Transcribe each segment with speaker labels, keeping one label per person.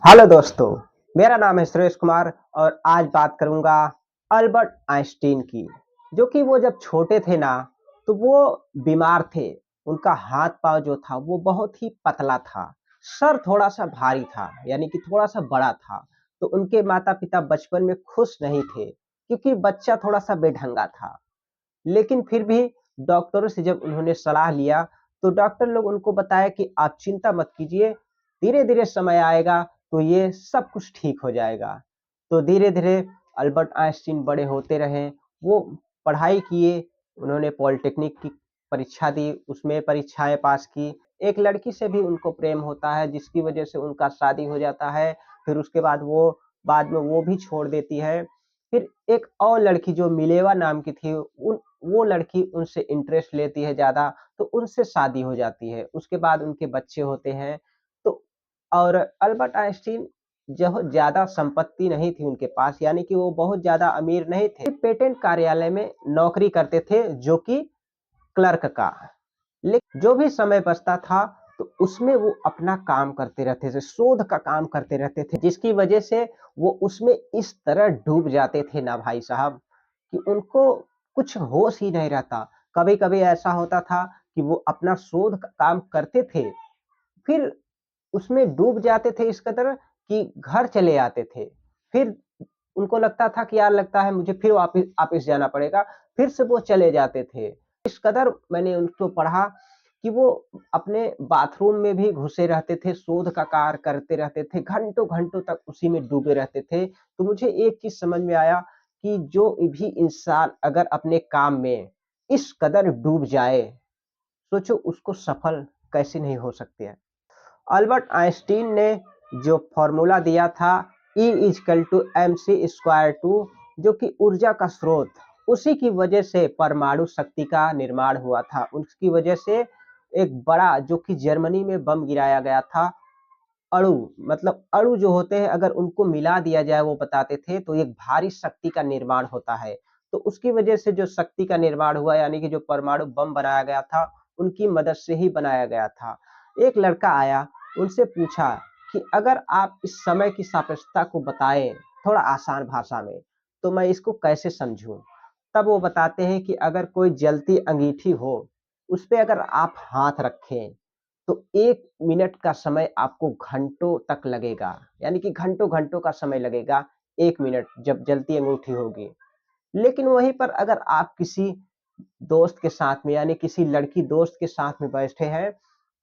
Speaker 1: Hello दोस्तों, मेरा नाम है सुरेश कुमार और आज बात करूंगा अल्बर्ट आइंस्टीन की। जो कि वो जब छोटे थे ना, तो वो बीमार थे। उनका हाथ-पाँव जो था वो बहुत ही पतला था। सर थोड़ा-सा भारी था, यानी कि थोड़ा-सा बड़ा था। तो उनके माता-पिता बचपन में खुश नहीं थे, क्योंकि बच्चा थोड़ा-सा बेढंगा था। लेकिन फिर भी डॉक्टरों से जब उन्होंने सलाह लिया, तो डॉक्टर लोग उनको बताया कि आप चिंता मत कीजिए, धीरे-धीरे समय आएगा तो ये सब कुछ ठीक हो जाएगा। तो धीरे-धीरे अल्बर्ट आइंस्टीन बड़े होते रहे, वो पढ़ाई किए, उन्होंने पॉलिटेक्निक की परीक्षा दी, उसमें परीक्षाएँ पास की। एक लड़की से भी उनको प्रेम होता है जिसकी वजह से उनका शादी हो जाता है, फिर उसके बाद में वो भी छोड़ देती है। फिर एक और लड़की जो मिलेवा नाम की थी, उन वो लड़की उनसे इंटरेस्ट लेती है ज़्यादा, तो उनसे शादी हो जाती है। उसके बाद उनके बच्चे होते हैं। तो और अल्बर्ट आइंस्टीन जो ज़्यादा संपत्ति नहीं थी उनके पास, यानी कि वो बहुत ज़्यादा अमीर नहीं थे। पेटेंट कार्यालय में नौकरी करते थे, जो कि क्लर्क का। जो भी समय बचता था, तो उसमें वो अपना काम करते रहते थे, शोध का काम करते रहते थे, जिसकी वजह से वो उसमें इस तरह डूब जाते थे ना भाई साहब, कि उनको कुछ होश ही नहीं रहता। कभी-कभी ऐसा होता था कि वो अपना शोध का काम करते थे, फिर उसमें डूब जाते थे इस कदर कि घर चले आते थे। फिर उनको लगता था कि यार लगता है मुझे फिर वापिस ऑफ़िस जाना पड़ेगा, फिर से वो चले जाते थे। इस कदर मैंने उनको पढ़ा कि वो अपने बाथरूम में भी घुसे रहते थे, शोध का कार्य करते रहते थे, घंटों-घंटों तक उसी में डूबे रहते थे। तो मुझे एक चीज़ समझ में आया कि जो भी इंसान अगर अपने काम में इस कदर डूब जाए, सोचो उसको सफल कैसे नहीं हो सकते हैं। अल्बर्ट आइंस्टीन ने जो फ़ॉर्मूला दिया था E equal to mc square 2, जो कि ऊर्जा का स्रोत, उसी की वजह से परमाणु शक्ति का निर्माण हुआ था। उसकी वजह से एक बड़ा जो कि जर्मनी में बम गिराया गया था, अणु मतलब अणु जो होते हैं अगर उनको मिला दिया जाए वो बताते थे तो एक भारी शक्ति का निर्माण होता है। तो उसकी वजह से जो शक्ति का निर्माण हुआ, यानी कि जो परमाणु बम बनाया गया था, उनकी मदद से ही बनाया गया था। एक लड़का आया, उनसे पूछा कि अगर आप इस समय की सापेक्षता को बताएँ थोड़ा आसान भाषा में, तो मैं इसको कैसे समझूँ? तब वो बताते हैं कि अगर कोई जलती अंगीठी हो, उसपे अगर आप हाथ रखें, तो 1 मिनट का समय आपको घंटों तक लगेगा, यानी कि घंटों-घंटों का समय लगेगा 1 मिनट जब जलती अंगूठी होगी। लेकिन वहीं पर अगर आप किसी दोस्त के साथ में, यानी किसी लड़की दोस्त के साथ में बैठे हैं,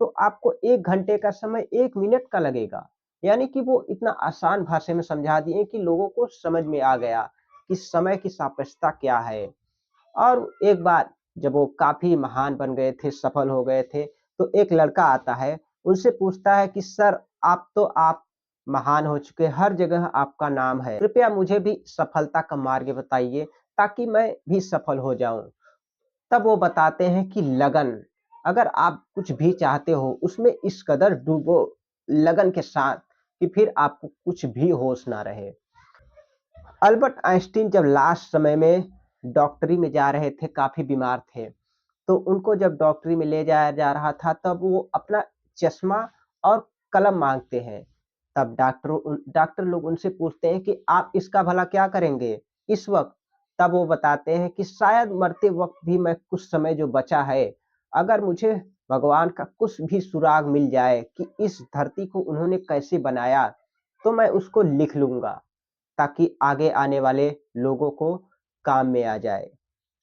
Speaker 1: तो आपको 1 घंटे का समय 1 मिनट का लगेगा। यानी कि वो इतना आसान भाषा में समझा दिए कि लोगों को समझ में आ गया कि समय की सापेक्षता क्या है। और एक बार जब वो काफ़ी महान बन गए थे, सफल हो गए थे, तो एक लड़का आता है, उनसे पूछता है कि सर आप महान हो चुके हैं, हर जगह आपका नाम है। कृपया मुझे भी सफलता का मार्ग बताइए ताकि मैं भी सफल हो जाऊँ। तब वो बताते हैं कि लगन, अगर आप कुछ भी चाहते हो, उसमें इस कदर डूबो लगन के साथ कि फिर आपको कुछ भी होश ना रहे। अल्बर्ट आइंस्टीन जब लास्ट समय में डॉक्टरी में जा रहे थे, काफ़ी बीमार थे, तो उनको जब डॉक्टरी में ले जाया जा रहा था, तब वो अपना चश्मा और कलम माँगते हैं। तब डॉक्टर लोग उनसे पूछते हैं कि आप इसका भला क्या करेंगे इस वक़्त? तब वो बताते हैं कि शायद मरते वक़्त भी मैं कुछ समय जो बचा है, अगर मुझे भगवान का कुछ भी सुराग मिल जाए कि इस धरती को उन्होंने कैसे बनाया, तो मैं उसको लिख लूँगा। ताकि आगे आने वाले लोगों को काम में आ जाए।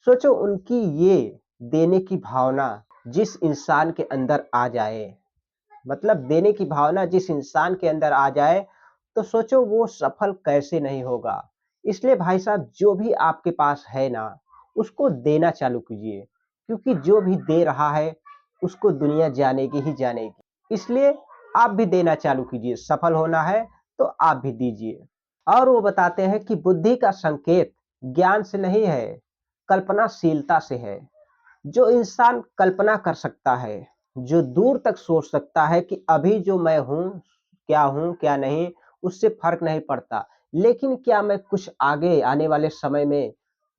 Speaker 1: सोचो उनकी ये देने की भावना जिस इंसान के अंदर आ जाए, मतलब देने की भावना जिस इंसान के अंदर आ जाए, तो सोचो वो सफल कैसे नहीं होगा। इसलिए भाई साहब जो भी आपके पास है ना, उसको देना चालू कीजिए, क्योंकि जो भी दे रहा है, उसको दुनिया जानेगी ही जानेगी। इसलिए आप भी देना चालू कीजिए, सफल होना है तो आप भी दीजिए। और वो बताते हैं कि बुद्धि का संकेत ज्ञान से नहीं है, कल्पनाशीलता से है। जो इंसान कल्पना कर सकता है, जो दूर तक सोच सकता है कि अभी जो मैं हूँ, क्या नहीं, उससे फ़र्क नहीं पड़ता। लेकिन क्या मैं कुछ आगे आने वाले समय में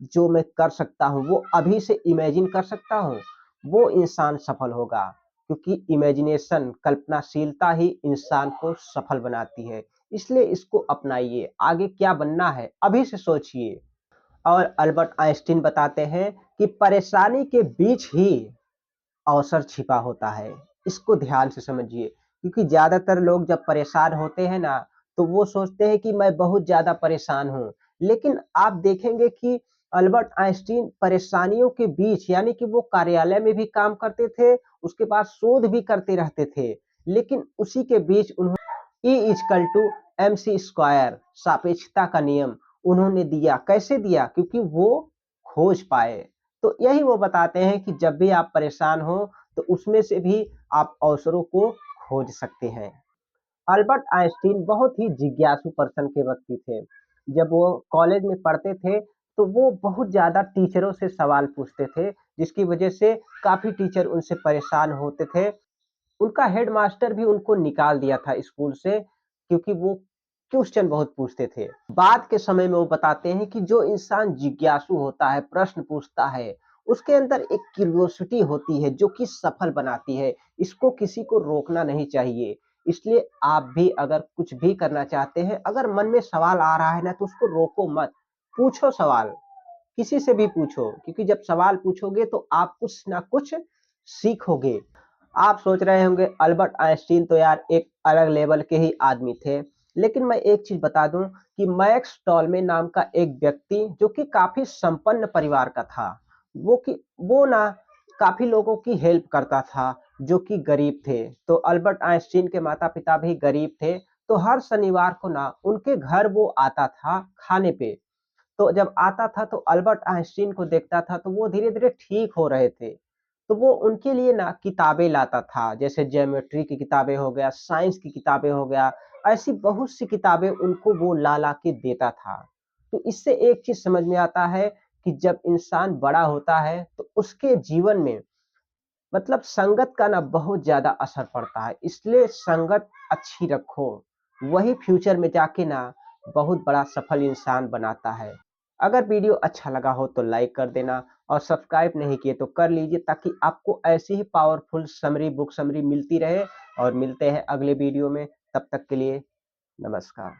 Speaker 1: जो मैं कर सकता हूँ, वो अभी से इमेजिन कर सकता हूँ, वो इंसान सफल होगा। क्योंकि इमेजिनेशन कल्पनाशीलता ही इंसान को सफल बनाती है। इसलिए इसको अपनाइए, आगे क्या बनना है अभी से सोचिए। और अल्बर्ट आइंस्टीन बताते हैं कि परेशानी के बीच ही अवसर छिपा होता है। इसको ध्यान से समझिए, क्योंकि ज़्यादातर लोग जब परेशान होते हैं ना, तो वो सोचते हैं कि मैं बहुत ज़्यादा परेशान हूँ। लेकिन आप देखेंगे कि अल्बर्ट आइंस्टीन परेशानियों के बीच, यानी कि वो कार्यालय में भी काम करते थे, उसके बाद शोध भी करते रहते थे। लेकिन उसी के बीच उन्होंने E equal to MC square सापेक्षता का नियम उन्होंने दिया। कैसे दिया? क्योंकि वो खोज पाए। तो यही वो बताते हैं कि जब भी आप परेशान हो, तो उसमें से भी आप अवसरों को खोज सकते हैं। अल्बर्ट आइंस्टीन बहुत ही जिज्ञासु पर्सन के व्यक्ति थे। जब वो कॉलेज में पढ़ते थे, तो वो बहुत ज़्यादा टीचरों से सवाल पूछते थे, जिसकी वजह से काफ़ी टीचर उनसे परेशान होते थे। उनका हेडमास्टर भी उनको निकाल दिया था स्कूल से, क्योंकि वो क्वेश्चन बहुत पूछते थे। बाद के समय में वो बताते हैं कि जो इंसान जिज्ञासु होता है, प्रश्न पूछता है, उसके अंदर एक क्यूरियोसिटी होती है जो कि सफल बनाती है। इसको किसी को रोकना नहीं चाहिए। इसलिए आप भी अगर कुछ भी करना चाहते हैं, अगर मन में सवाल आ रहा है ना, तो उसको रोको मत, पूछो सवाल। किसी से भी पूछो, क्योंकि जब सवाल पूछोगे तो आप कुछ ना कुछ सीखोगे। आप सोच रहे होंगे अल्बर्ट आइंस्टीन तो यार एक अलग लेवल के ही आदमी थे। लेकिन मैं एक चीज़ बता दूँ कि मैक्स टॉलमे नाम का एक व्यक्ति जो कि काफ़ी संपन्न परिवार का था, वो ना काफ़ी लोगों की हेल्प करता था जो कि गरीब थे। तो अल्बर्ट आइंस्टीन के माता-पिता भी गरीब थे, तो हर शनिवार को ना उनके घर वो आता था खाने पे। तो जब आता था तो अल्बर्ट आइंस्टीन को देखता था, तो वो धीरे-धीरे ठीक हो रहे थे। तो वो उनके लिए ना किताबें लाता था, जैसे ज्योमेट्री की किताबें हो गया, साइंस की किताबें हो गया, ऐसी बहुत सी किताबें उनको वो ला-ला के देता था। तो इससे एक चीज़ समझ में आता है कि जब इंसान बड़ा होता है, तो उसके जीवन में मतलब संगत का ना बहुत ज़्यादा असर पड़ता है। इसलिए संगत अच्छी रखो, वही फ्यूचर में जाके ना बहुत बड़ा सफल इंसान बनाता है। अगर वीडियो अच्छा लगा हो तो लाइक कर देना, और सब्सक्राइब नहीं किए तो कर लीजिए, ताकि आपको ऐसी ही पावरफुल समरी, बुक समरी मिलती रहे। और मिलते हैं अगले वीडियो में, तब तक के लिए नमस्कार।